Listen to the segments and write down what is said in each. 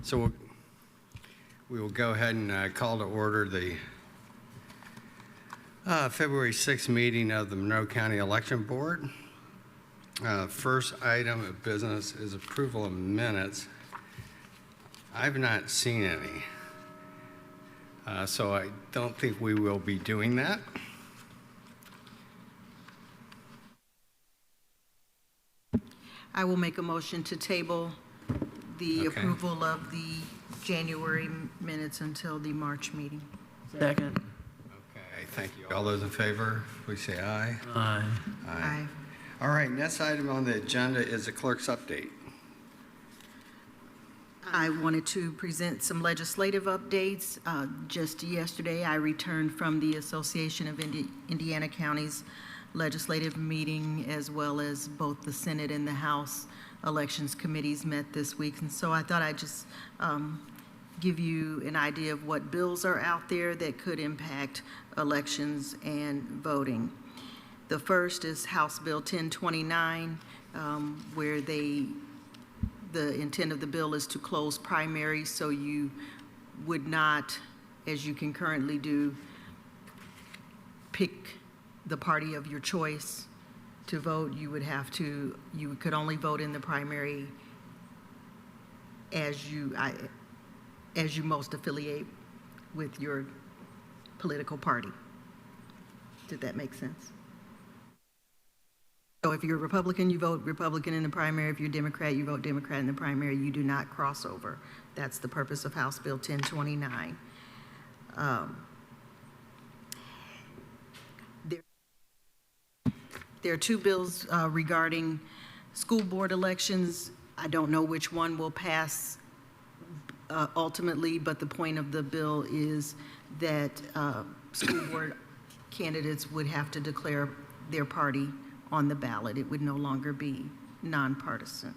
So we will go ahead and call to order the February 6th meeting of the Monroe County Election Board. First item of business is approval of minutes. I've not seen any, so I don't think we will be doing that. I will make a motion to table the approval of the January minutes until the March meeting. Second. Okay, thank you. All those in favor, please say aye. Aye. Aye. All right, next item on the agenda is the clerk's update. I wanted to present some legislative updates. Just yesterday, I returned from the Association of Indiana Counties legislative meeting, as well as both the Senate and the House elections committees met this week. And so I thought I'd just give you an idea of what bills are out there that could impact elections and voting. The first is House Bill 1029, where the intent of the bill is to close primaries, so you would not, as you can currently do, pick the party of your choice to vote. You could only vote in the primary as you most affiliate with your political party. Did that make sense? So if you're a Republican, you vote Republican in the primary. If you're Democrat, you vote Democrat in the primary. You do not cross over. That's the purpose of House Bill 1029. There are two bills regarding school board elections. I don't know which one will pass ultimately, but the point of the bill is that school board candidates would have to declare their party on the ballot. It would no longer be nonpartisan.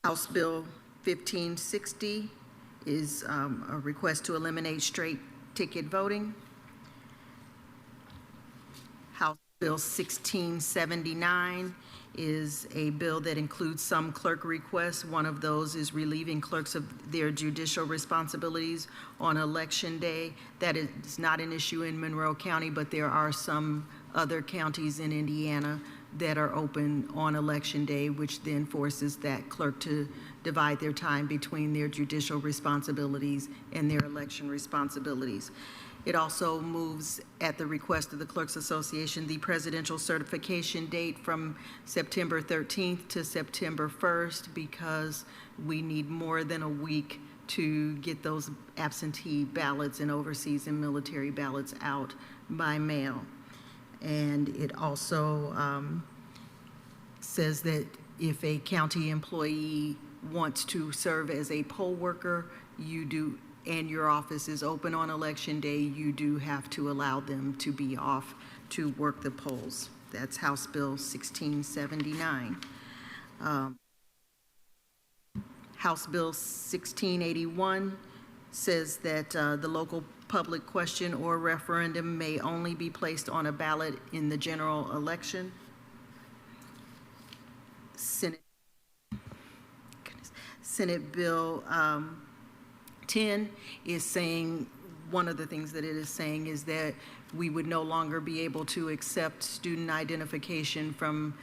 House Bill 1560 is a request to eliminate straight ticket voting. House Bill 1679 is a bill that includes some clerk requests. One of those is relieving clerks of their judicial responsibilities on election day. That is not an issue in Monroe County, but there are some other counties in Indiana that are open on election day, which then forces that clerk to divide their time between their judicial responsibilities and their election responsibilities. It also moves, at the request of the Clerks Association, the presidential certification date from September 13th to September 1st, because we need more than a week to get those absentee ballots and overseas and military ballots out by mail. And it also says that if a county employee wants to serve as a poll worker, and your office is open on election day, you do have to allow them to be off to work the polls. That's House Bill 1679. House Bill 1681 says that the local public question or referendum may only be placed on a ballot in the general election. Senate Bill 10 is saying, one of the things that it is saying is that we would no longer be able to accept student identification from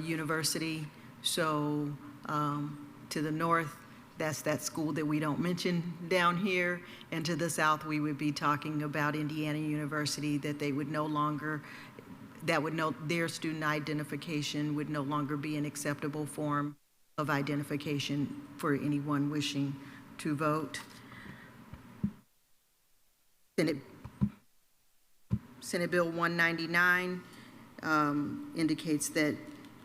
university. So to the north, that's that school that we don't mention down here. And to the south, we would be talking about Indiana University, that they would no longer, their student identification would no longer be an acceptable form of identification for anyone wishing to vote. Senate Bill 199 indicates that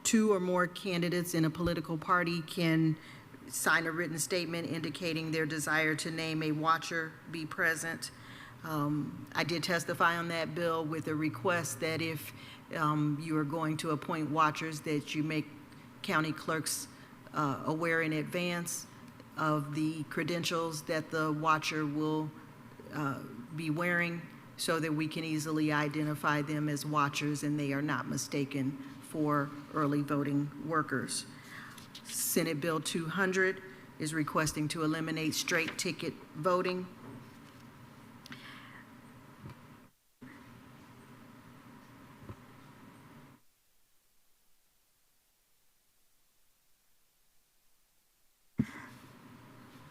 2 or more candidates in a political party can sign a written statement indicating their desire to name a watcher be present. I did testify on that bill with a request that if you are going to appoint watchers, that you make county clerks aware in advance of the credentials that the watcher will be wearing, so that we can easily identify them as watchers and they are not mistaken for early voting workers. Senate Bill 200 is requesting to eliminate straight ticket voting.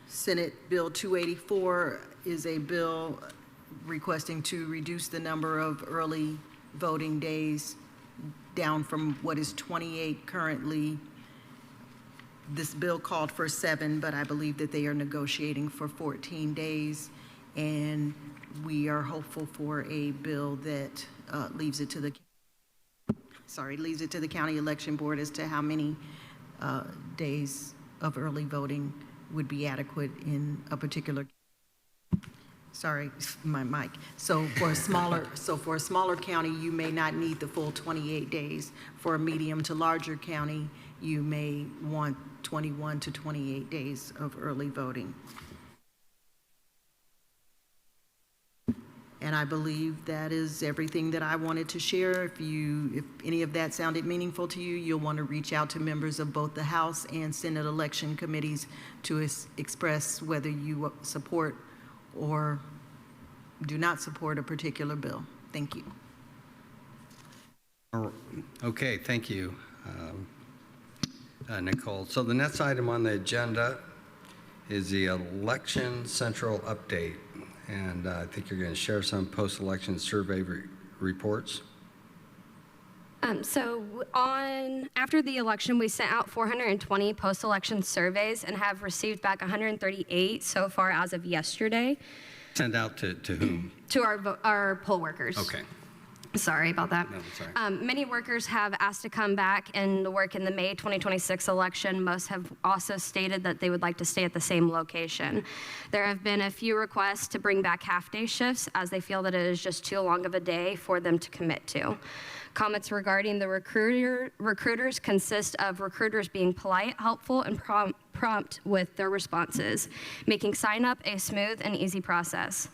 Senate Bill 284 is a bill requesting to reduce the number of early voting days down from what is 28 currently. This bill called for 7, but I believe that they are negotiating for 14 days. And we are hopeful for a bill that leaves it to the county election board as to how many days of early voting would be adequate in a particular. Sorry, my mic. So for a smaller county, you may not need the full 28 days. For a medium to larger county, you may want 21 to 28 days of early voting. And I believe that is everything that I wanted to share. If any of that sounded meaningful to you, you'll want to reach out to members of both the House and Senate election committees to express whether you support or do not support a particular bill. Thank you. Okay, thank you, Nicole. So the next item on the agenda is the Election Central Update. And I think you're going to share some post-election survey reports. After the election, we sent out 420 post-election surveys and have received back 138 so far as of yesterday. Sent out to whom? To our poll workers. Okay. Sorry about that. No, sorry. Many workers have asked to come back and work in the May 2026 election. Most have also stated that they would like to stay at the same location. There have been a few requests to bring back half-day shifts as they feel that it is just too long of a day for them to commit to. Comments regarding the recruiters consist of recruiters being polite, helpful, and prompt with their responses, making sign-up a smooth and easy process.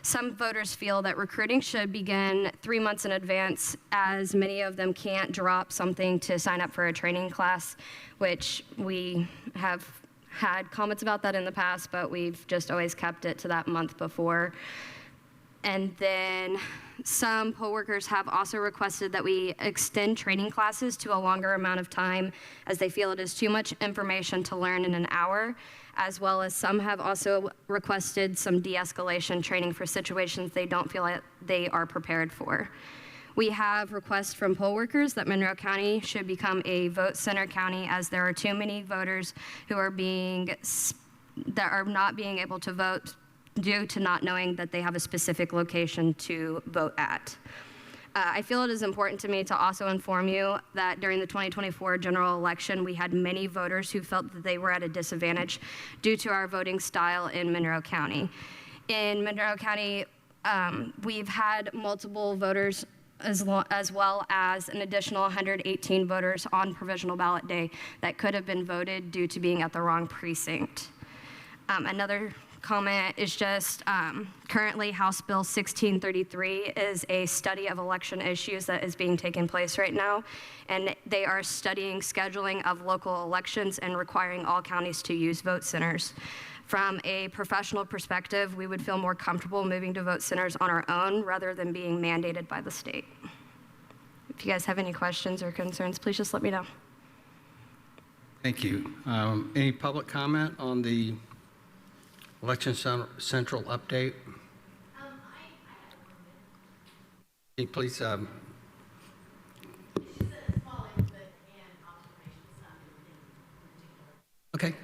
Some voters feel that recruiting should begin 3 months in advance, as many of them can't drop something to sign up for a training class, which we have had comments about that in the past, but we've just always kept it to that month before. And then some poll workers have also requested that we extend training classes to a longer amount of time, as they feel it is too much information to learn in an hour, as well as some have also requested some de-escalation training for situations they don't feel like they are prepared for. We have requests from poll workers that Monroe County should become a vote center county, as there are too many voters who are not being able to vote due to not knowing that they have a specific location to vote at. I feel it is important to me to also inform you that during the 2024 general election, we had many voters who felt that they were at a disadvantage due to our voting style in Monroe County. In Monroe County, we've had multiple voters as well as an additional 118 voters on provisional ballot day that could have been voted due to being at the wrong precinct. Another comment is just currently House Bill 1633 is a study of election issues that is being taken place right now, and they are studying scheduling of local elections and requiring all counties to use vote centers. From a professional perspective, we would feel more comfortable moving to vote centers on our own rather than being mandated by the state. If you guys have any questions or concerns, please just let me know. Thank you. Any public comment on the Election Central Update? I have 1 minute. Can you please? It's just a small input and observations in particular. Okay.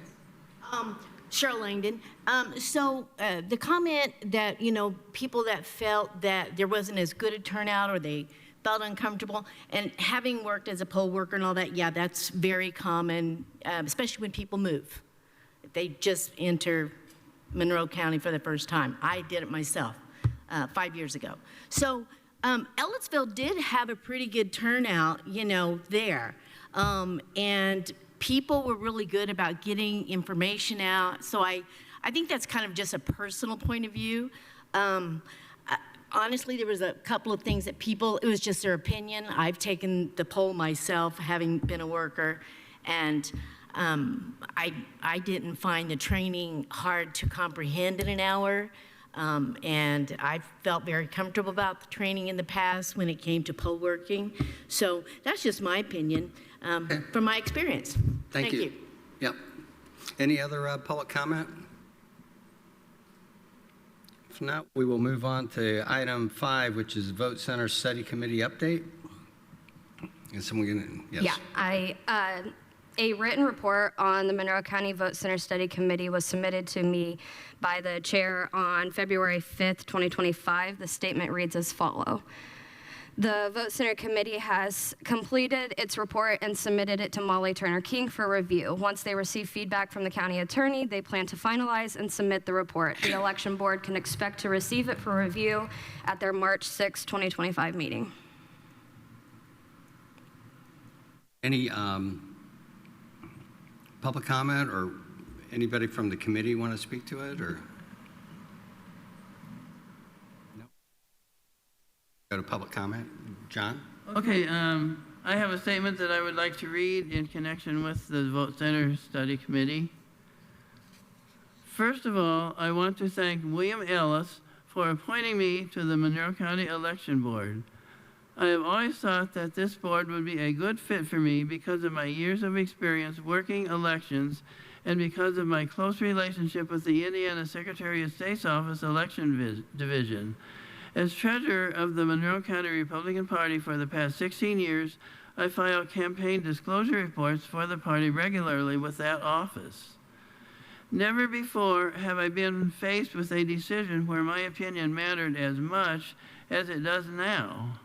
Cheryl Langdon. So the comment that, people that felt that there wasn't as good a turnout or they felt uncomfortable, and having worked as a poll worker and all that, yeah, that's very common, especially when people move. They just enter Monroe County for the first time. I did it myself 5 years ago. So Ellettsville did have a pretty good turnout, there. And people were really good about getting information out. So I think that's kind of just a personal point of view. Honestly, there was a couple of things that it was just their opinion. I've taken the poll myself, having been a worker, and I didn't find the training hard to comprehend in an hour, and I felt very comfortable about the training in the past when it came to poll working. So that's just my opinion from my experience. Thank you. Yep. Any other public comment? If not, we will move on to item 5, which is Vote Center Study Committee update. Is someone going to, yes? Yeah, a written report on the Monroe County Vote Center Study Committee was submitted to me by the chair on February 5th, 2025. The statement reads as follow. The Vote Center Committee has completed its report and submitted it to Molly Turner King for review. Once they receive feedback from the county attorney, they plan to finalize and submit the report. The election board can expect to receive it for review at their March 6, 2025 meeting. Any public comment, or anybody from the committee want to speak to it, or? No. Go to public comment. John? Okay, I have a statement that I would like to read in connection with the Vote Center Study Committee. First of all, I want to thank William Ellis for appointing me to the Monroe County Election Board. I have always thought that this board would be a good fit for me because of my years of experience working elections and because of my close relationship with the Indiana Secretary of State's Office Election Division. As treasurer of the Monroe County Republican Party for the past 16 years, I file campaign disclosure reports for the party regularly with that office. Never before have I been faced with a decision where my opinion mattered as much as it does now.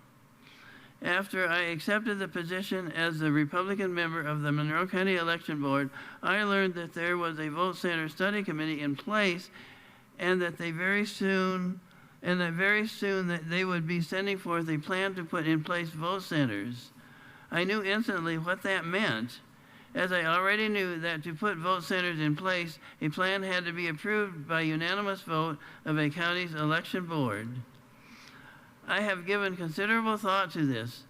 After I accepted the position as the Republican member of the Monroe County Election Board, I learned that there was a Vote Center Study Committee in place and that very soon that they would be sending forth a plan to put in place vote centers. I knew instantly what that meant, as I already knew that to put vote centers in place, a plan had to be approved by unanimous vote of a county's election board. I have given considerable thought to this.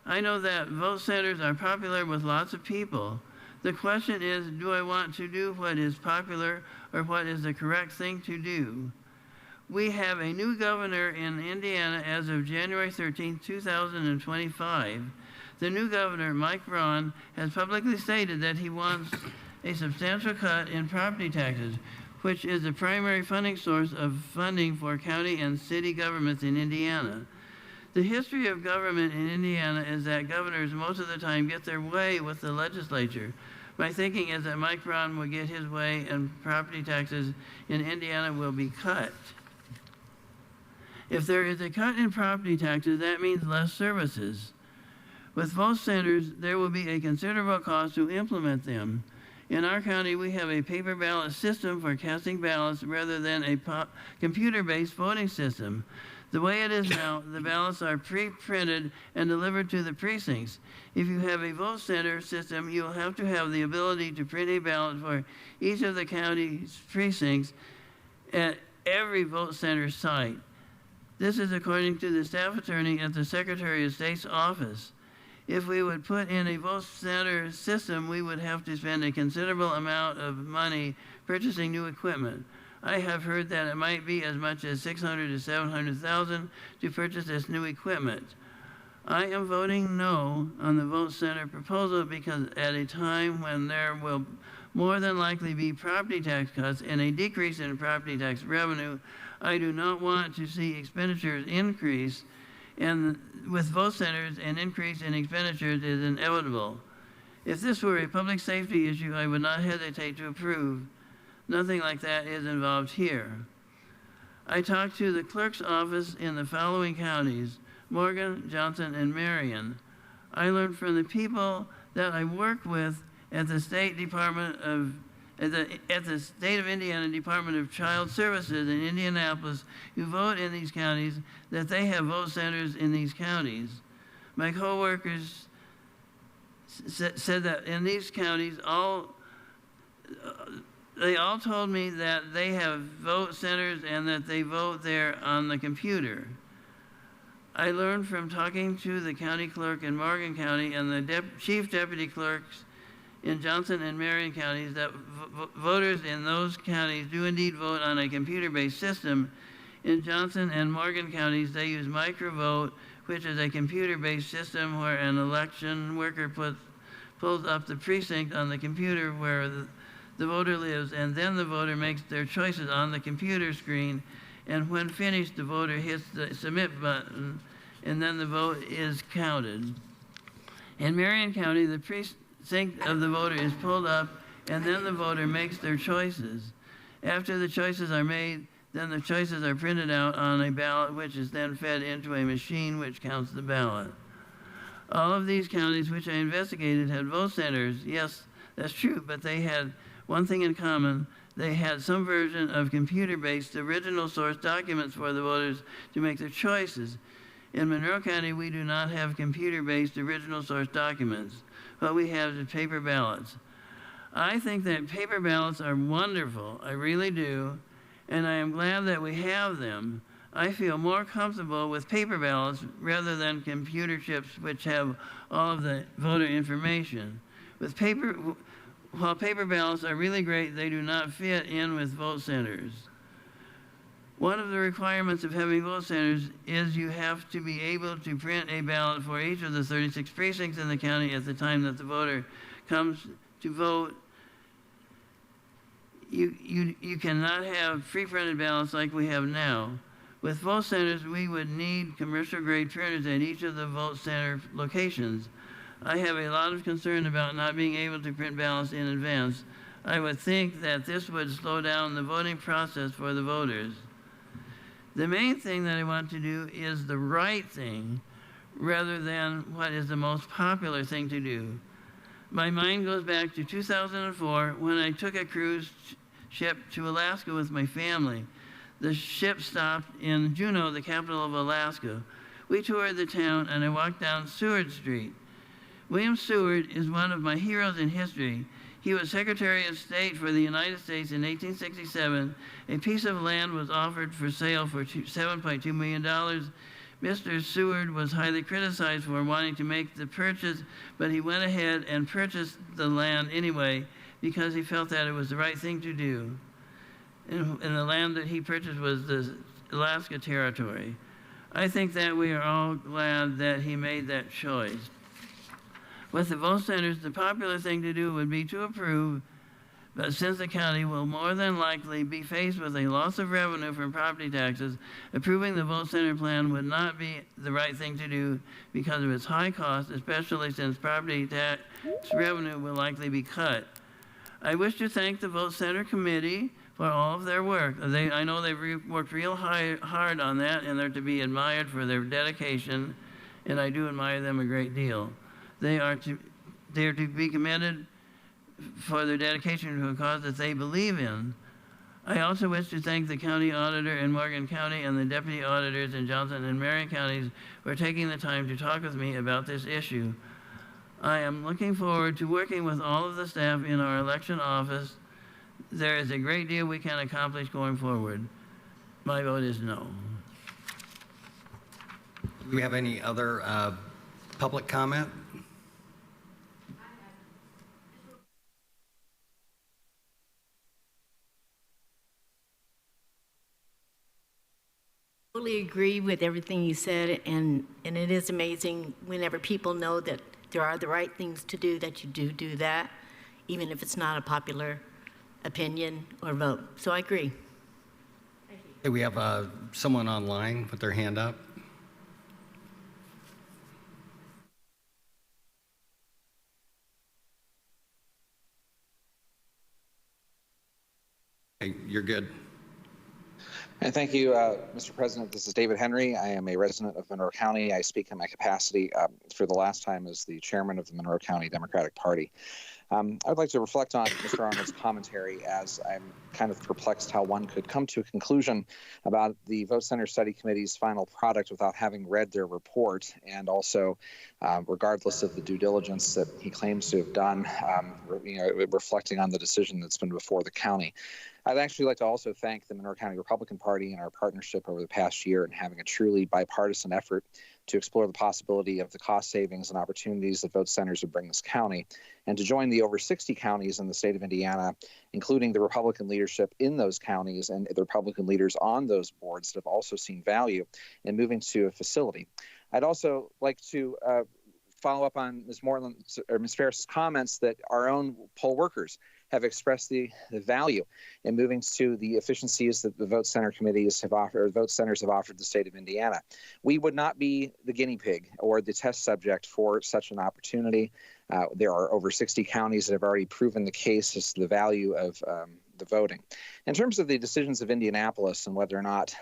I know that vote centers are popular with lots of people. The question is, do I want to do what is popular or what is the correct thing to do? We have a new governor in Indiana as of January 13, 2025. The new governor, Mike Braun, has publicly stated that he wants a substantial cut in property taxes, which is the primary funding source of funding for county and city governments in Indiana. The history of government in Indiana is that governors most of the time get their way with the legislature. My thinking is that Mike Braun will get his way and property taxes in Indiana will be cut. If there is a cut in property taxes, that means less services. With vote centers, there will be a considerable cost to implement them. In our county, we have a paper ballot system for casting ballots rather than a computer-based voting system. The way it is now, the ballots are pre-printed and delivered to the precincts. If you have a vote center system, you will have to have the ability to print a ballot for each of the county's precincts at every vote center site. This is according to the staff attorney at the Secretary of State's office. If we would put in a vote center system, we would have to spend a considerable amount of money purchasing new equipment. I have heard that it might be as much as $600,000 to $700,000 to purchase this new equipment. I am voting no on the vote center proposal because at a time when there will more than likely be property tax cuts and a decrease in property tax revenue, I do not want to see expenditures increase, and with vote centers, an increase in expenditures is inevitable. If this were a public safety issue, I would not hesitate to approve. Nothing like that is involved here. I talked to the clerk's office in the following counties: Morgan, Johnson, and Marion. I learned from the people that I work with at the State of Indiana Department of Child Services in Indianapolis, who vote in these counties, that they have vote centers in these counties. My coworkers said that in these counties, they all told me that they have vote centers and that they vote there on the computer. I learned from talking to the county clerk in Morgan County and the chief deputy clerks in Johnson and Marion counties that voters in those counties do indeed vote on a computer-based system. In Johnson and Morgan counties, they use microvote, which is a computer-based system where an election worker pulls up the precinct on the computer where the voter lives, and then the voter makes their choices on the computer screen, and when finished, the voter hits the submit button, and then the vote is counted. In Marion County, the precinct of the voter is pulled up, and then the voter makes their choices. After the choices are made, then the choices are printed out on a ballot, which is then fed into a machine which counts the ballot. All of these counties which I investigated had vote centers. Yes, that's true, but they had one thing in common. They had some version of computer-based original source documents for the voters to make their choices. In Monroe County, we do not have computer-based original source documents. What we have is paper ballots. I think that paper ballots are wonderful, I really do, and I am glad that we have them. I feel more comfortable with paper ballots rather than computer chips which have all of the voter information. While paper ballots are really great, they do not fit in with vote centers. One of the requirements of having vote centers is you have to be able to print a ballot for each of the 36 precincts in the county at the time that the voter comes to vote. You cannot have pre-printed ballots like we have now. With vote centers, we would need commercial-grade printers at each of the vote center locations. I have a lot of concern about not being able to print ballots in advance. I would think that this would slow down the voting process for the voters. The main thing that I want to do is the right thing rather than what is the most popular thing to do. My mind goes back to 2004 when I took a cruise ship to Alaska with my family. The ship stopped in Juneau, the capital of Alaska. We toured the town and I walked down Seward Street. William Seward is one of my heroes in history. He was Secretary of State for the United States in 1867. A piece of land was offered for sale for $7.2 million. Mr. Seward was highly criticized for wanting to make the purchase, but he went ahead and purchased the land anyway because he felt that it was the right thing to do. And the land that he purchased was the Alaska Territory. I think that we are all glad that he made that choice. With the vote centers, the popular thing to do would be to approve, but since the county will more than likely be faced with a loss of revenue from property taxes, approving the vote center plan would not be the right thing to do because of its high cost, especially since property tax revenue will likely be cut. I wish to thank the vote center committee for all of their work. I know they've worked real hard on that, and they're to be admired for their dedication, and I do admire them a great deal. They are to be commended for their dedication to a cause that they believe in. I also wish to thank the county auditor in Morgan County and the deputy auditors in Johnson and Marion counties for taking the time to talk with me about this issue. I am looking forward to working with all of the staff in our election office. There is a great deal we can accomplish going forward. My vote is no. Do we have any other public comment? Totally agree with everything you said, and it is amazing whenever people know that there are the right things to do, that you do that, even if it's not a popular opinion or vote. So I agree. Okay, we have someone online with their hand up. Okay, you're good. And thank you, Mr. President. This is David Henry. I am a resident of Monroe County. I speak in my capacity for the last time as the chairman of the Monroe County Democratic Party. I would like to reflect on Mr. Arnold's commentary as I'm kind of perplexed how one could come to a conclusion about the Vote Center Study Committee's final product without having read their report, and also regardless of the due diligence that he claims to have done, reflecting on the decision that's been before the county. I'd actually like to also thank the Monroe County Republican Party and our partnership over the past year in having a truly bipartisan effort to explore the possibility of the cost savings and opportunities that vote centers would bring this county, and to join the over 60 counties in the state of Indiana, including the Republican leadership in those counties and the Republican leaders on those boards that have also seen value in moving to a facility. I'd also like to follow up on Ms. Ferris's comments that our own poll workers have expressed the value in moving to the efficiencies that the vote center committees have offered, or vote centers have offered the state of Indiana. We would not be the guinea pig or the test subject for such an opportunity. There are over 60 counties that have already proven the case as to the value of the voting. In terms of the decisions of Indianapolis and whether or not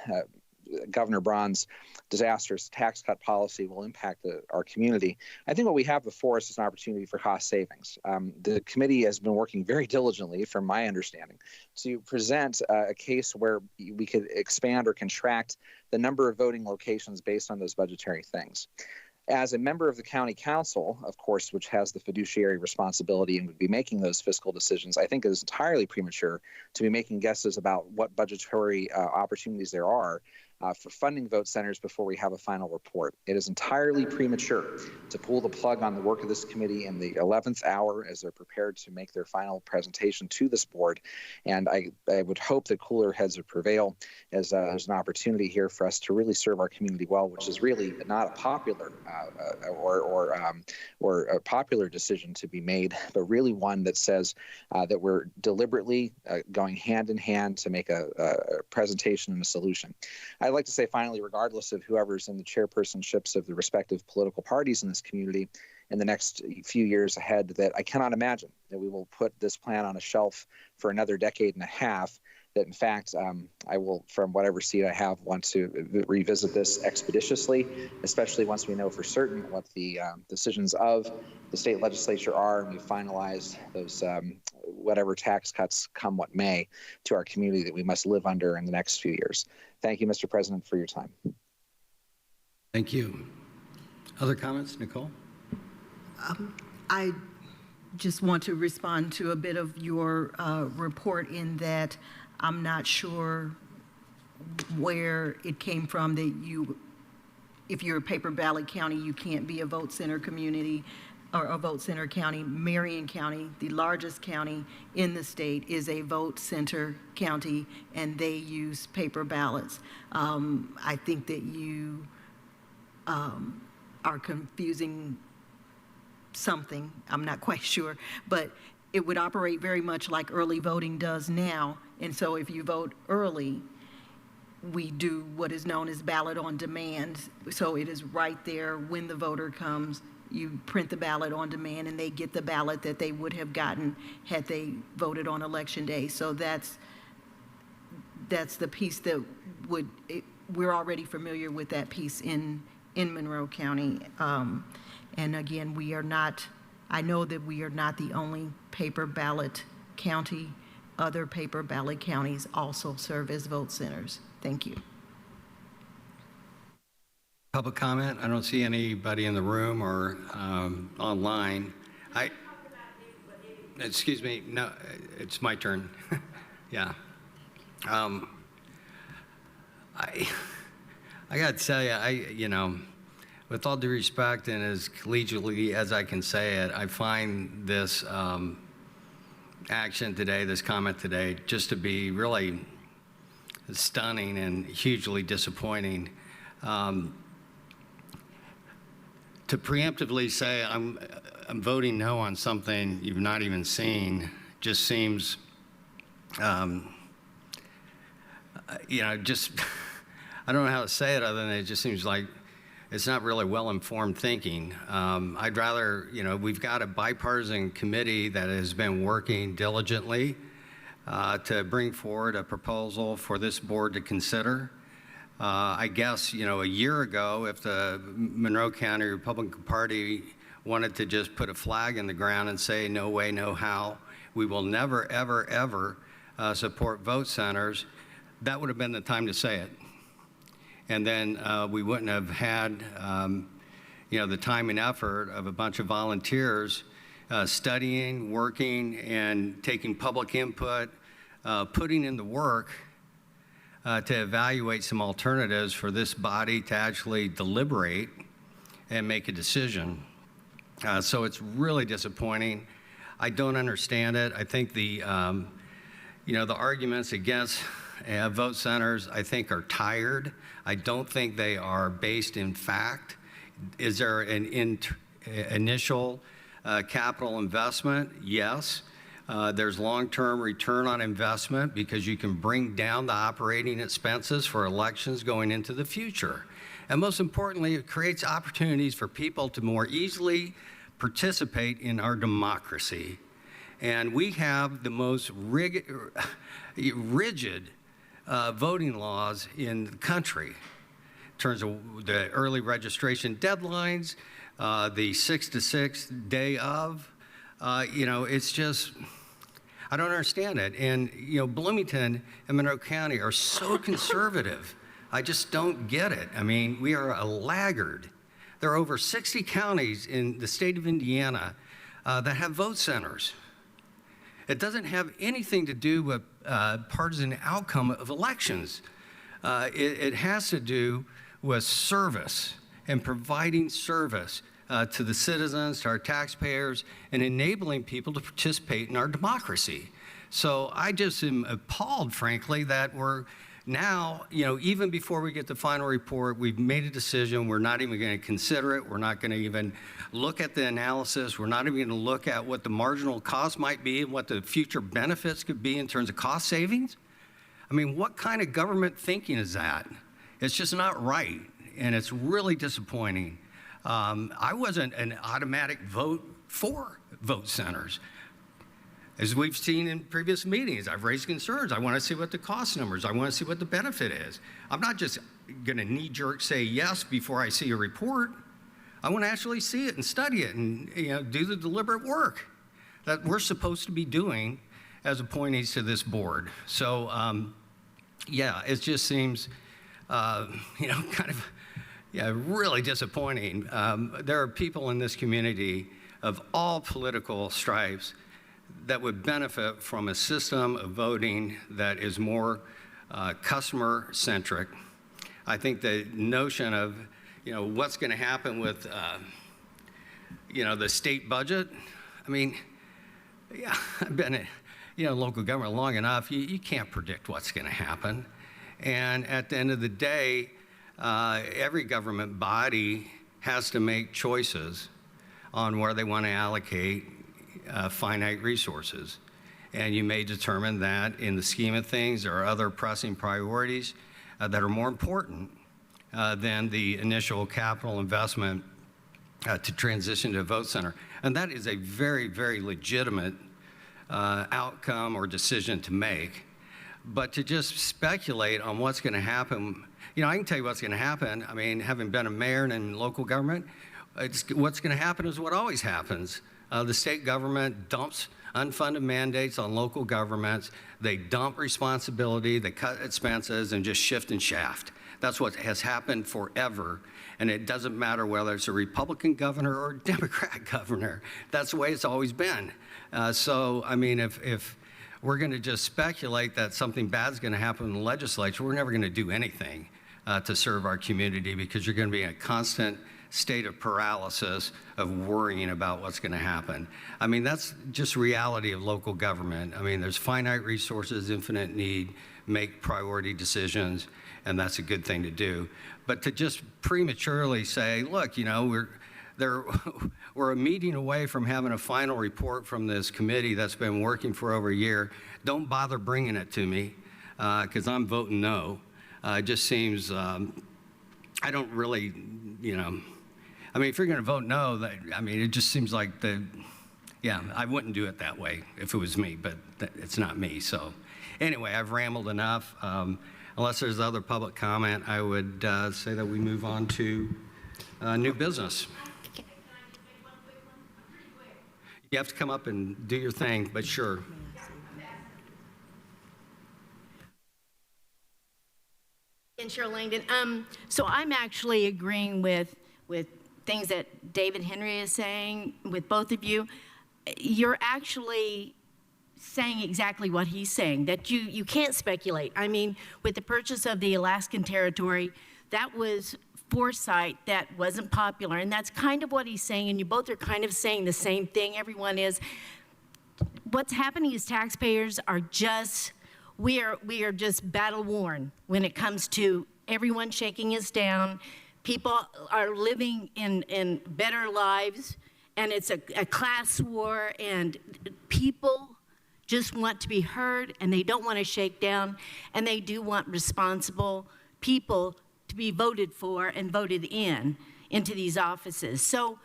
Governor Braun's disastrous tax cut policy will impact our community, I think what we have before us is an opportunity for cost savings. The committee has been working very diligently, from my understanding, to present a case where we could expand or contract the number of voting locations based on those budgetary things. As a member of the county council, of course, which has the fiduciary responsibility and would be making those fiscal decisions, I think it is entirely premature to be making guesses about what budgetary opportunities there are for funding vote centers before we have a final report. It is entirely premature to pull the plug on the work of this committee in the 11th hour as they're prepared to make their final presentation to this board. And I would hope that cooler heads would prevail, as there's an opportunity here for us to really serve our community well, which is really not a popular or a popular decision to be made, but really one that says that we're deliberately going hand in hand to make a presentation and a solution. I'd like to say finally, regardless of whoever's in the chairpersonships of the respective political parties in this community in the next few years ahead, that I cannot imagine that we will put this plan on a shelf for another decade and a half. That in fact, I will, from whatever seat I have, want to revisit this expeditiously, especially once we know for certain what the decisions of the state legislature are, and we finalize those whatever tax cuts come what may to our community that we must live under in the next few years. Thank you, Mr. President, for your time. Thank you. Other comments, Nicole? I just want to respond to a bit of your report, in that I'm not sure where it came from that if you're a paper ballot county, you can't be a vote center community or a vote center county. Marion County, the largest county in the state, is a vote center county, and they use paper ballots. I think that you are confusing something. I'm not quite sure, but it would operate very much like early voting does now. And so if you vote early, we do what is known as ballot on demand. So it is right there when the voter comes. You print the ballot on demand, and they get the ballot that they would have gotten had they voted on election day. So that's the piece that we're already familiar with that piece in Monroe County. And again, I know that we are not the only paper ballot county. Other paper ballot counties also serve as vote centers. Thank you. Public comment? I don't see anybody in the room or online. Excuse me, no, it's my turn. Yeah. I got to tell you, with all due respect and as collegially as I can say it, I find this action today, this comment today, just to be really stunning and hugely disappointing. To preemptively say I'm voting no on something you've not even seen just seems, just, I don't know how to say it other than it just seems like it's not really well-informed thinking. I'd rather, we've got a bipartisan committee that has been working diligently to bring forward a proposal for this board to consider. I guess, a year ago, if the Monroe County Republican Party wanted to just put a flag in the ground and say, no way, no how, we will never, ever, ever support vote centers, that would have been the time to say it. And then we wouldn't have had, the time and effort of a bunch of volunteers studying, working, and taking public input, putting in the work to evaluate some alternatives for this body to actually deliberate and make a decision. So it's really disappointing. I don't understand it. I think the arguments against vote centers, I think, are tired. I don't think they are based in fact. Is there an initial capital investment? Yes. There's long-term return on investment because you can bring down the operating expenses for elections going into the future. And most importantly, it creates opportunities for people to more easily participate in our democracy. And we have the most rigid voting laws in the country in terms of the early registration deadlines, the 6 to 6 day of. It's just, I don't understand it. And, Bloomington and Monroe County are so conservative. I just don't get it. I mean, we are a laggard. There are over 60 counties in the state of Indiana that have vote centers. It doesn't have anything to do with partisan outcome of elections. It has to do with service and providing service to the citizens, to our taxpayers, and enabling people to participate in our democracy. So I just am appalled, frankly, that we're now, even before we get the final report, we've made a decision. We're not even going to consider it. We're not going to even look at the analysis. We're not even going to look at what the marginal cost might be and what the future benefits could be in terms of cost savings. I mean, what kind of government thinking is that? It's just not right, and it's really disappointing. I wasn't an automatic vote for vote centers. As we've seen in previous meetings, I've raised concerns. I want to see what the cost numbers, I want to see what the benefit is. I'm not just going to knee-jerk say yes before I see a report. I want to actually see it and study it and do the deliberate work that we're supposed to be doing as appointees to this board. So, it just seems, really disappointing. There are people in this community of all political stripes that would benefit from a system of voting that is more customer-centric. I think the notion of, what's going to happen with, the state budget. I mean, I've been in, local government long enough. You can't predict what's going to happen. And at the end of the day, every government body has to make choices on where they want to allocate finite resources. And you may determine that in the scheme of things, there are other pressing priorities that are more important than the initial capital investment to transition to a vote center. And that is a very, very legitimate outcome or decision to make. But to just speculate on what's going to happen, I can tell you what's going to happen. I mean, having been a mayor and in local government, what's going to happen is what always happens. The state government dumps unfunded mandates on local governments. They dump responsibility, they cut expenses, and just shift and shaft. That's what has happened forever. And it doesn't matter whether it's a Republican governor or a Democrat governor. That's the way it's always been. So, I mean, if we're going to just speculate that something bad's going to happen in the legislature, we're never going to do anything to serve our community, because you're going to be in a constant state of paralysis of worrying about what's going to happen. I mean, that's just reality of local government. I mean, there's finite resources, infinite need, make priority decisions, and that's a good thing to do. But to just prematurely say, look, we're a meeting away from having a final report from this committee that's been working for over a year. Don't bother bringing it to me, because I'm voting no. It just seems, I don't really, I mean, if you're going to vote no, it just seems like I wouldn't do it that way if it was me, but it's not me. So anyway, I've rambled enough. Unless there's other public comment, I would say that we move on to new business. You have to come up and do your thing, but sure. And Cheryl Langdon. So I'm actually agreeing with things that David Henry is saying with both of you. You're actually saying exactly what he's saying, that you can't speculate. I mean, with the purchase of the Alaskan territory, that was foresight that wasn't popular. And that's kind of what he's saying, and you both are kind of saying the same thing. Everyone is. What's happening is taxpayers are just, we are just battle worn when it comes to everyone shaking us down. People are living in better lives, and it's a class war, and people just want to be heard, and they don't want to shake down, and they do want responsible people to be voted for and voted into these offices. So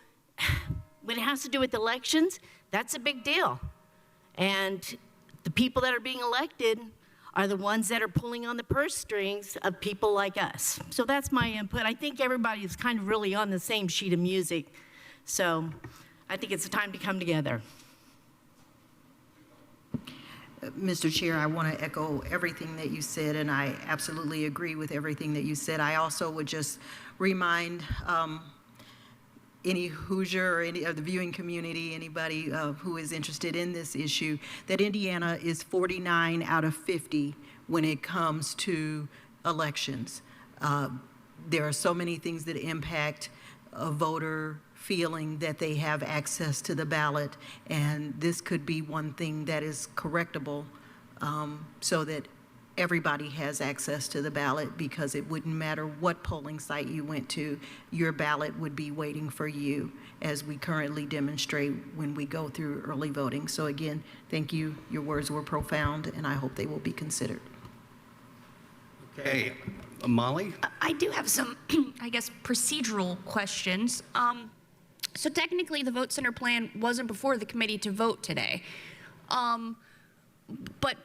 when it has to do with elections, that's a big deal. And the people that are being elected are the ones that are pulling on the purse strings of people like us. So that's my input. I think everybody is kind of really on the same sheet of music. So I think it's time to come together. Mr. Chair, I want to echo everything that you said, and I absolutely agree with everything that you said. I also would just remind any Hoosier or any of the viewing community, anybody who is interested in this issue, that Indiana is 49 out of 50 when it comes to elections. There are so many things that impact a voter feeling that they have access to the ballot, and this could be one thing that is correctable so that everybody has access to the ballot, because it wouldn't matter what polling site you went to, your ballot would be waiting for you, as we currently demonstrate when we go through early voting. So again, thank you. Your words were profound, and I hope they will be considered. Okay, Molly? I do have some, I guess, procedural questions. So technically, the vote center plan wasn't before the committee to vote today. But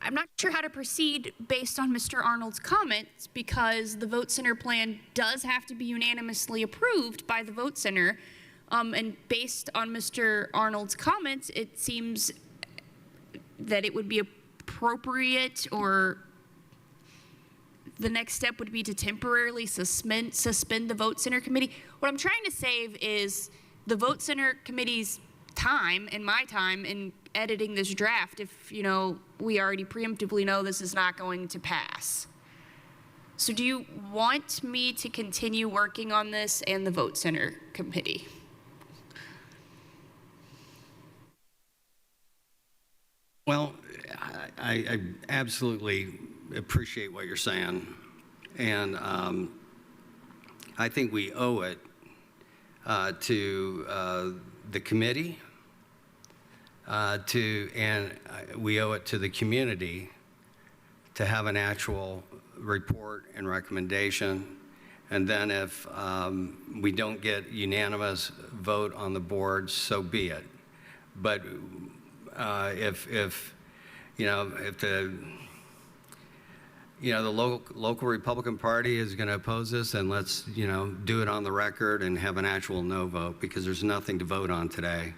I'm not sure how to proceed based on Mr. Arnold's comments, because the vote center plan does have to be unanimously approved by the vote center. And based on Mr. Arnold's comments, it seems that it would be appropriate, or the next step would be to temporarily suspend the vote center committee. What I'm trying to save is the vote center committee's time and my time in editing this draft if, you know, we already preemptively know this is not going to pass. So do you want me to continue working on this and the vote center committee? Well, I absolutely appreciate what you're saying, and I think we owe it to the committee, and we owe it to the community to have an actual report and recommendation. And then if we don't get unanimous vote on the board, so be it. But if the local Republican Party is going to oppose this, then let's do it on the record and have an actual no vote, because there's nothing to vote on today.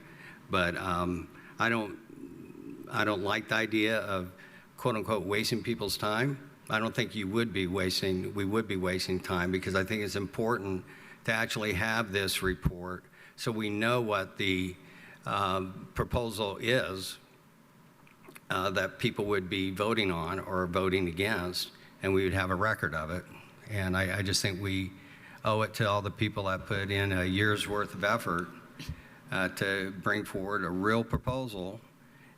But I don't like the idea of quote unquote wasting people's time. I don't think we would be wasting time, because I think it's important to actually have this report so we know what the proposal is that people would be voting on or voting against, and we would have a record of it. And I just think we owe it to all the people that put in a year's worth of effort to bring forward a real proposal,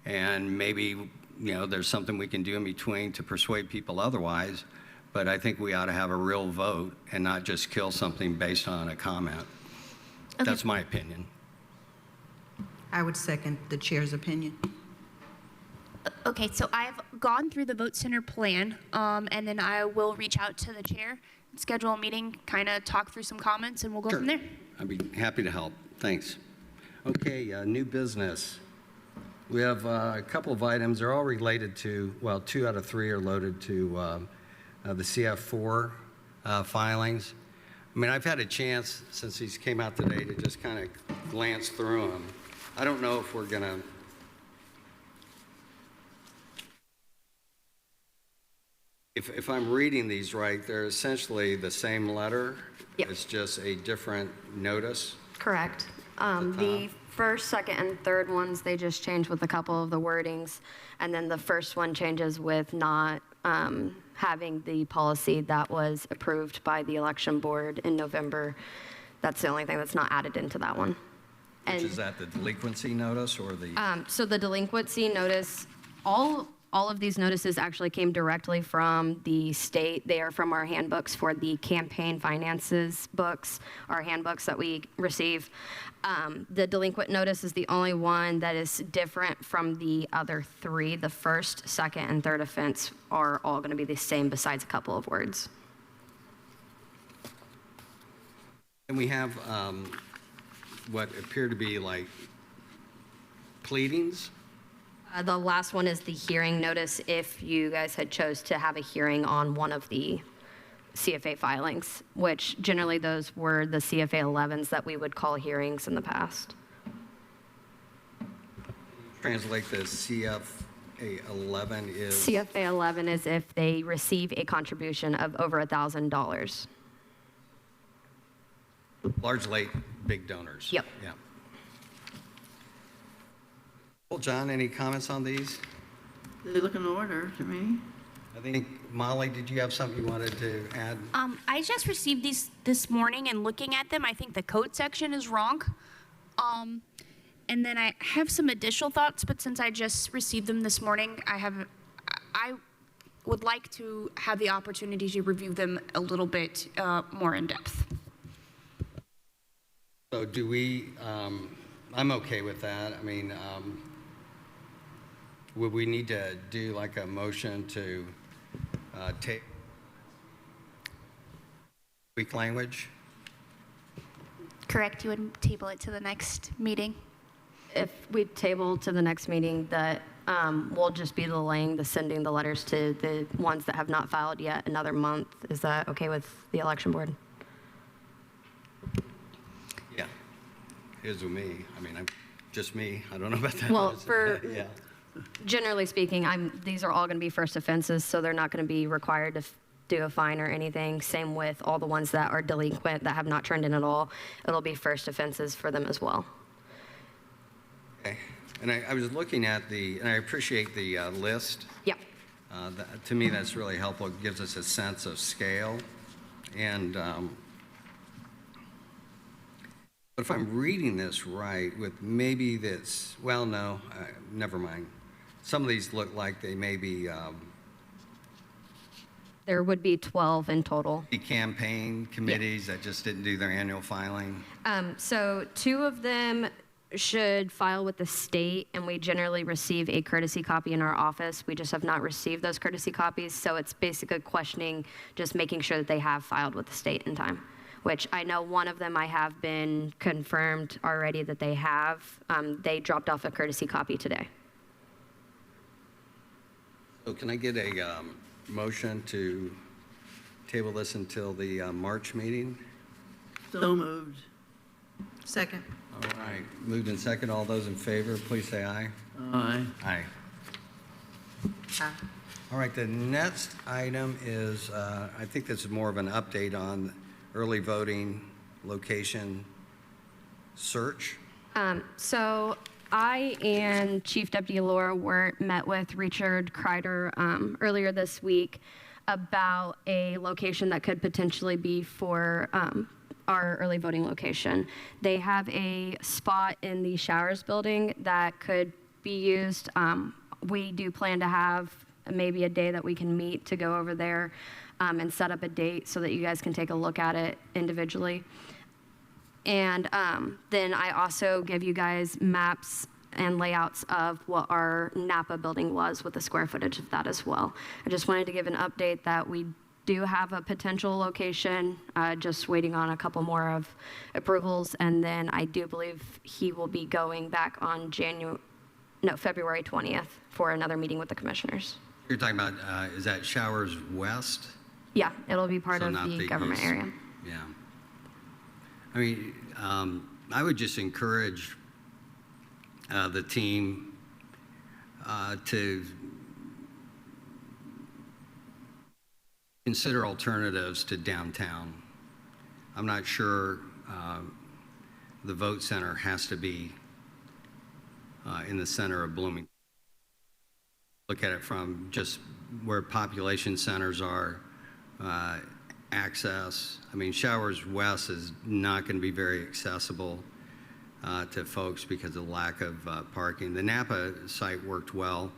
and maybe there's something we can do in between to persuade people otherwise, but I think we ought to have a real vote and not just kill something based on a comment. Okay. That's my opinion. I would second the chair's opinion. Okay, so I've gone through the vote center plan, and then I will reach out to the chair, schedule a meeting, kind of talk through some comments, and we'll go Sure. from there. I'd be happy to help. Thanks. Okay, new business. We have a couple of items. They're all related to, well, 2 out of 3 are loaded to the CF4 filings. I mean, I've had a chance since these came out today to just kind of glance through them. I don't know if we're going to If I'm reading these right, they're essentially the same letter. Yep. It's just a different notice. Correct. The first, second, and third ones, they just change with a couple of the wordings. And then the first one changes with not having the policy that was approved by the election board in November. That's the only thing that's not added into that one. Which is that the delinquency notice or the? So the delinquency notice, all of these notices actually came directly from the state. They are from our handbooks for the campaign finances books, our handbooks that we receive. The delinquent notice is the only one that is different from the other three. The first, second, and third offense are all going to be the same besides a couple of words. And we have what appear to be like pleadings. The last one is the hearing notice if you guys had chose to have a hearing on one of the CFA filings, which generally those were the CFA 11s that we would call hearings in the past. Translate the CFA 11 is? CFA 11 is if they receive a contribution of over $1,000. Largely big donors. Yep. Yeah. Well, John, any comments on these? They look in order to me. I think, Molly, did you have something you wanted to add? I just received these this morning, and looking at them, I think the code section is wrong. And then I have some additional thoughts, but since I just received them this morning, I would like to have the opportunity to review them a little bit more in depth. So do we, I'm okay with that. I mean, would we need to do like a motion to take weak language? Correct, you would table it to the next meeting. If we table to the next meeting, that will just be delaying the sending the letters to the ones that have not filed yet another month. Is that okay with the election board? Yeah, it is with me. I mean, I'm just me. I don't know about that. Well, for yeah. generally speaking, these are all going to be first offenses, so they're not going to be required to do a fine or anything. Same with all the ones that are delinquent that have not turned in at all. It'll be first offenses for them as well. Okay. And I was looking at and I appreciate the list. Yep. To me, that's really helpful. It gives us a sense of scale. And but if I'm reading this right, with maybe this, well, no, never mind. Some of these look like they may be There would be 12 in total. the campaign committees that just didn't do their annual filing. So 2 of them should file with the state, and we generally receive a courtesy copy in our office. We just have not received those courtesy copies, so it's basically questioning, just making sure that they have filed with the state in time, which I know one of them I have been confirmed already that they have. They dropped off a courtesy copy today. So can I get a motion to table this until the March meeting? So moved. Second. All right, moved in second. All those in favor, please say aye. Aye. Aye. Aye. All right, the next item is, I think this is more of an update on early voting location search. So I and Chief Deputy Laura met with Richard Kreider earlier this week about a location that could potentially be for our early voting location. They have a spot in the Showers building that could be used. We do plan to have maybe a day that we can meet to go over there and set up a date so that you guys can take a look at it individually. And then I also give you guys maps and layouts of what our Napa building was with the square footage of that as well. I just wanted to give an update that we do have a potential location, just waiting on a couple more of approvals, and then I do believe he will be going back on February 20th for another meeting with the commissioners. You're talking about, is that Showers West? Yeah, it'll be part So of not the the government east. area. Yeah. I mean, I would just encourage the team to consider alternatives to downtown. I'm not sure the vote center has to be in the center of Bloomington. Look at it from just where population centers are, access. I mean, Showers West is not going to be very accessible to folks because of the lack of parking. The Napa site worked well.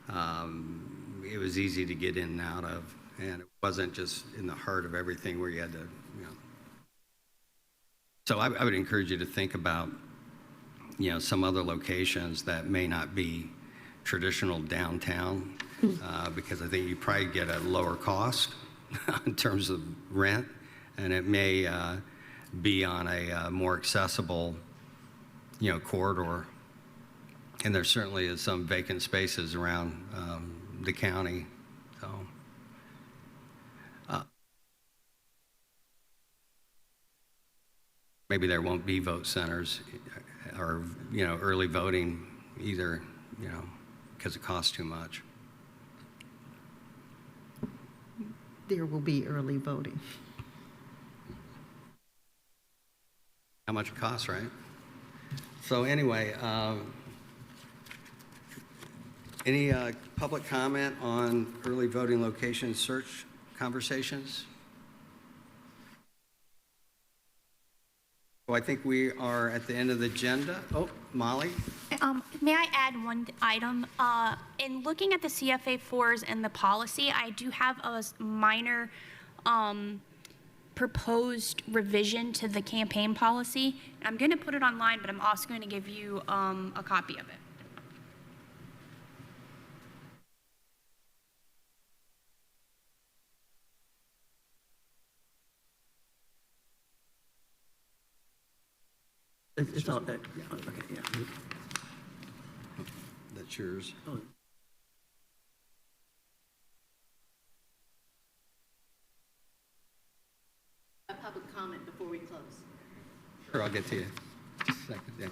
It was easy to get in and out of, and it wasn't just in the heart of everything where you had to, you know. So I would encourage you to think about, you know, some other locations that may not be traditional downtown, because I think you probably get a lower cost in terms of rent, and it may be on a more accessible, you know, corridor. And there certainly is some vacant spaces around the county. So, maybe there won't be vote centers or, you know, early voting either, you know, because it costs too much. There will be early voting. How much it costs, right? So anyway, any public comment on early voting location search conversations? Well, I think we are at the end of the agenda. Oh, Molly? May I add one item? In looking at the CFA4s and the policy, I do have a minor proposed revision to the campaign policy. I'm going to put it online, but I'm also going to give you a copy of it. It's all, yeah, okay, yeah. That's yours. Oh. A public comment before we close. Sure, I'll get to you. Just a second, yeah.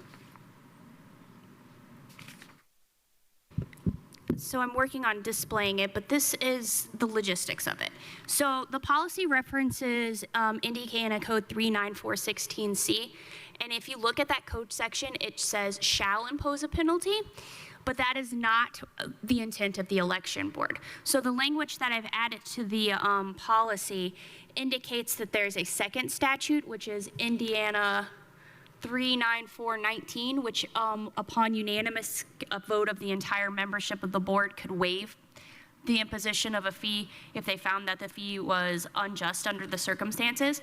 So I'm working on displaying it, but this is the logistics of it. So the policy references Indiana Code 39416C, and if you look at that code section, it says shall impose a penalty, but that is not the intent of the election board. So the language that I've added to the policy indicates that there's a second statute, which is Indiana 39419, which upon unanimous vote of the entire membership of the board could waive the imposition of a fee if they found that the fee was unjust under the circumstances.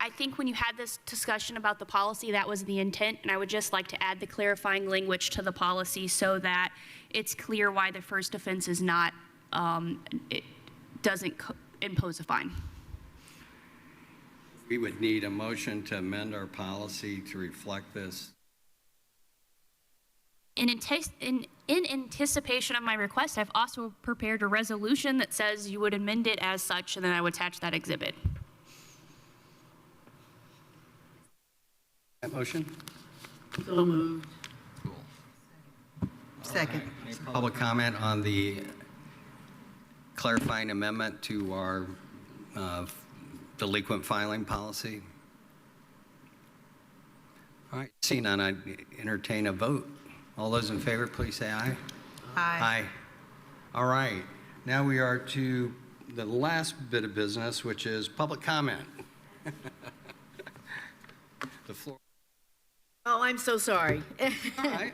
I think when you had this discussion about the policy, that was the intent, and I would just like to add the clarifying language to the policy so that it's clear why the first offense is not, it doesn't impose a fine. We would need a motion to amend our policy to reflect this. In anticipation of my request, I've also prepared a resolution that says you would amend it as such, and then I would attach that exhibit. That motion? So moved. Second. Any public comment on the clarifying amendment to our delinquent filing policy? All right, seeing none, I entertain a vote. All those in favor, please say aye. Aye. Aye. All right, now we are to the last bit of business, which is public comment. The floor. Oh, I'm so sorry. All right.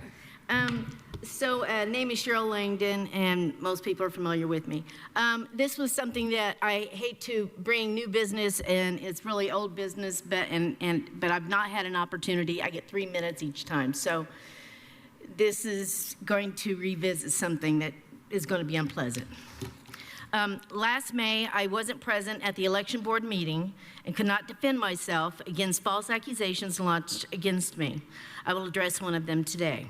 Name is Cheryl Langdon, and most people are familiar with me. This was something that I hate to bring new business, and it's really old business, but I've not had an opportunity. I get 3 minutes each time, so this is going to revisit something that is going to be unpleasant. Last May, I wasn't present at the election board meeting and could not defend myself against false accusations launched against me. I will address one of them today.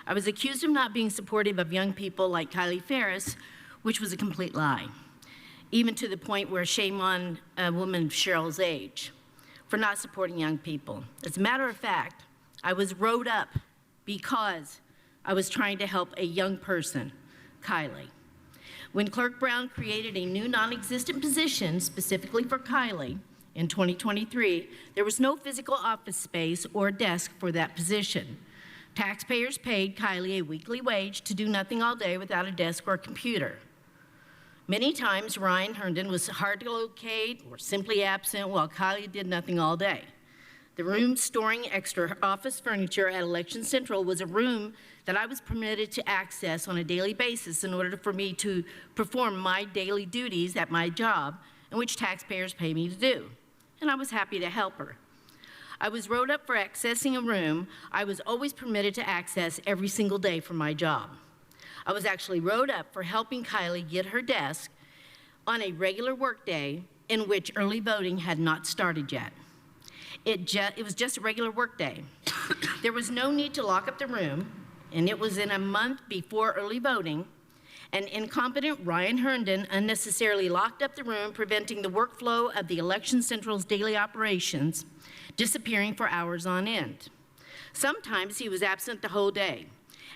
I was accused of not being supportive of young people like Kylie Ferris, which was a complete lie, even to the point where shame on a woman of Cheryl's age for not supporting young people. As a matter of fact, I was wrote up because I was trying to help a young person, Kylie. When Clerk Brown created a new non-existent position specifically for Kylie in 2023, there was no physical office space or desk for that position. Taxpayers paid Kylie a weekly wage to do nothing all day without a desk or a computer. Many times, Ryan Herndon was hard to locate or simply absent while Kylie did nothing all day. The room storing extra office furniture at Election Central was a room that I was permitted to access on a daily basis in order for me to perform my daily duties at my job, in which taxpayers pay me to do. And I was happy to help her. I was wrote up for accessing a room I was always permitted to access every single day for my job. I was actually wrote up for helping Kylie get her desk on a regular work day in which early voting had not started yet. It was just a regular work day. There was no need to lock up the room, and it was in a month before early voting, and incompetent Ryan Herndon unnecessarily locked up the room, preventing the workflow of the Election Central's daily operations, disappearing for hours on end. Sometimes he was absent the whole day,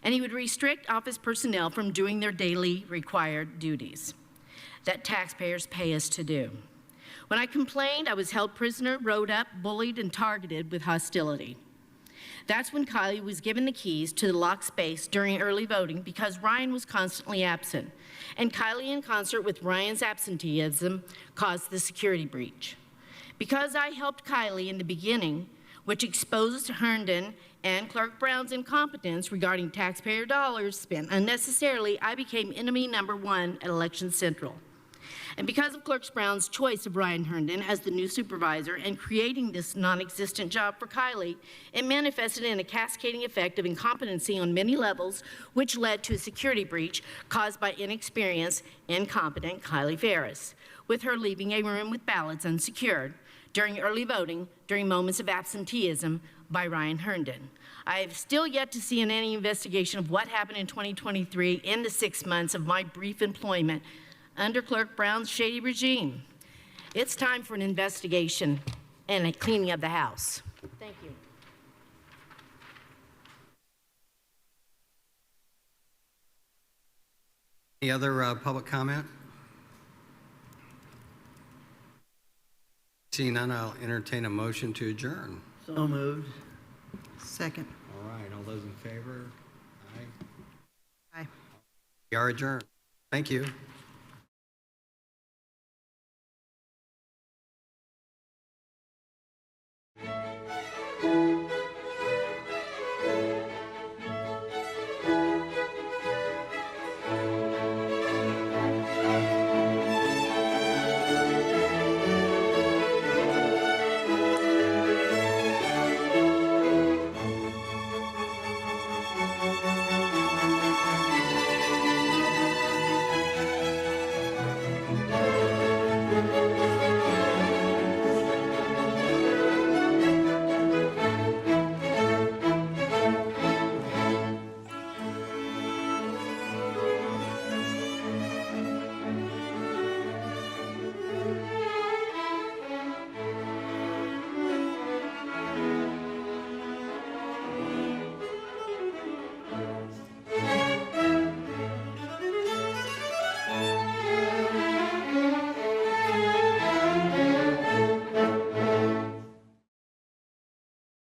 and he would restrict office personnel from doing their daily required duties that taxpayers pay us to do. When I complained, I was held prisoner, rode up, bullied, and targeted with hostility. That's when Kylie was given the keys to the locked space during early voting because Ryan was constantly absent. And Kylie, in concert with Ryan's absenteeism, caused the security breach. Because I helped Kylie in the beginning, which exposed Herndon and Clerk Brown's incompetence regarding taxpayer dollars spent unnecessarily, I became enemy number one at Election Central. And because of Clerk Brown's choice of Ryan Herndon as the new supervisor and creating this non-existent job for Kylie, it manifested in a cascading effect of incompetency on many levels, which led to a security breach caused by inexperienced, incompetent Kylie Ferris, with her leaving a room with ballots unsecured during early voting during moments of absenteeism by Ryan Herndon. I have still yet to see any investigation of what happened in 2023 in the 6 months of my brief employment under Clerk Brown's shady regime. It's time for an investigation and a cleaning of the house. Thank you. Any other public comment? Seeing none, I'll entertain a motion to adjourn. So moved. Second. All right, all those in favor? Aye. Aye. We are adjourned. Thank you.